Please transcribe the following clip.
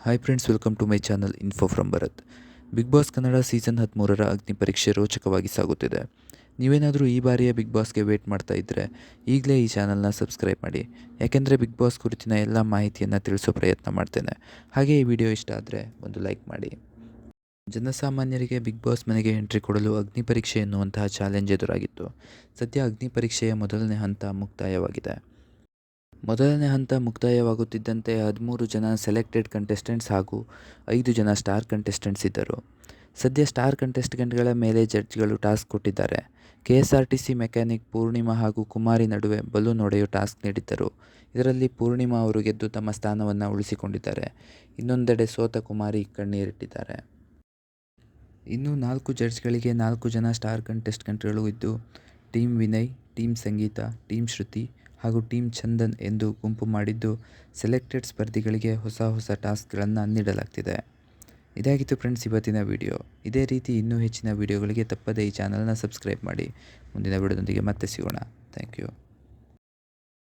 Hi friends, welcome to my channel info from Bharat. Big boss Kannada season 13ರ ಅಗ್ನಿ ಪರೀಕ್ಷೆ ರೋಚಕವಾಗಿ ಸಾಗುತ್ತಿದೆ. ನೀವೇನಾದರೂ ಈ ಬಾರಿಯ ಬಿಗ್ ಬಾಸ್ಗೆ ವೇಟ್ ಮಾಡ್ತಾ ಇದ್ದರೆ ಈಗಲೇ ಈ ಚಾನಲ್ನ ಸಬ್ಸ್ಕ್ರೈಬ್ ಮಾಡಿ. ಯಾಕೆಂದರೆ ಬಿಗ್ ಬಾಸ್ ಕುರಿತಿನ ಎಲ್ಲ ಮಾಹಿತಿಯನ್ನು ತಿಳಿಸೋ ಪ್ರಯತ್ನ ಮಾಡ್ತೇನೆ. ಹಾಗೆ ಈ ವಿಡಿಯೋ ಇಷ್ಟ ಆದರೆ ಒಂದು ಲೈಕ್ ಮಾಡಿ. ಜನಸಾಮಾನ್ಯರಿಗೆ ಬಿಗ್ ಬಾಸ್ ಮನೆಗೆ ಎಂಟ್ರಿ ಕೊಡಲು ಅಗ್ನಿ ಪರೀಕ್ಷೆ ಎನ್ನುವಂತಹ ಚಾಲೆಂಜ್ ಎದುರಾಗಿತ್ತು. ಸದ್ಯ ಅಗ್ನಿ ಪರೀಕ್ಷೆಯ ಮೊದಲನೇ ಹಂತ ಮುಕ್ತಾಯವಾಗಿದೆ. ಮೊದಲನೇ ಹಂತ ಮುಕ್ತಾಯವಾಗುತ್ತಿದ್ದಂತೆ 13 ಜನ ಸೆಲೆಕ್ಟೆಡ್ ಕಂಟೆಸ್ಟೆಂಟ್ಸ್ ಹಾಗೂ 5 ಜನ ಸ್ಟಾರ್ ಕಂಟೆಸ್ಟೆಂಟ್ಸ್ ಇದ್ದರು. ಸದ್ಯ ಸ್ಟಾರ್ ಕಂಟೆಸ್ಟೆಂಟ್ಗಳ ಮೇಲೆ ಜಡ್ಜ್ಗಳು ಟಾಸ್ಕ್ ಕೊಟ್ಟಿದ್ದಾರೆ. KSRTC ಮೆಕ್ಯಾನಿಕ್ ಪೂರ್ಣಿಮಾ ಹಾಗೂ ಕುಮಾರಿ ನಡುವೆ ಬಲೂನ್ ಹೊಡೆಯೋ ಟಾಸ್ಕ್ ನೀಡಿದ್ದರು. ಇದರಲ್ಲಿ ಪೂರ್ಣಿಮಾ ಅವರು ಗೆದ್ದು ತಮ್ಮ ಸ್ಥಾನವನ್ನು ಉಳಿಸಿಕೊಂಡಿದ್ದಾರೆ. ಇನ್ನೊಂದೆಡೆ ಸೋತ ಕುಮಾರಿ ಕಣ್ಣೀರಿಟ್ಟಿದ್ದಾರೆ. ಇನ್ನು 4 ಜಡ್ಜ್ಗಳಿಗೆ 4 ಜನ ಸ್ಟಾರ್ ಕಂಟೆಸ್ಟೆಂಟ್ಗಳು ಇದ್ದು, ಟೀಮ್ ವಿನಯ್, ಟೀಮ್ ಸಂಗೀತ, ಟೀಮ್ ಶ್ರುತಿ ಹಾಗೂ ಟೀಮ್ ಚಂದನ್ ಎಂದು ಗುಂಪು ಮಾಡಿದ್ದು, ಸೆಲೆಕ್ಟೆಡ್ ಸ್ಪರ್ಧಿಗಳಿಗೆ ಹೊಸ ಟಾಸ್ಕ್ಗಳನ್ನು ನೀಡಲಾಗ್ತಿದೆ. ಇದಾಗಿತ್ತು ಫ್ರೆಂಡ್ಸ್ ಇವತ್ತಿನ ವಿಡಿಯೋ. ಇದೇ ರೀತಿ ಇನ್ನೂ ಹೆಚ್ಚಿನ ವಿಡಿಯೋಗಳಿಗೆ ತಪ್ಪದೇ ಈ ಚಾನಲ್ನ ಸಬ್ಸ್ಕ್ರೈಬ್ ಮಾಡಿ. ಮುಂದಿನ ವಿಡಿಯೋದೊಂದಿಗೆ ಮತ್ತೆ ಸಿಗೋಣ. Thank you.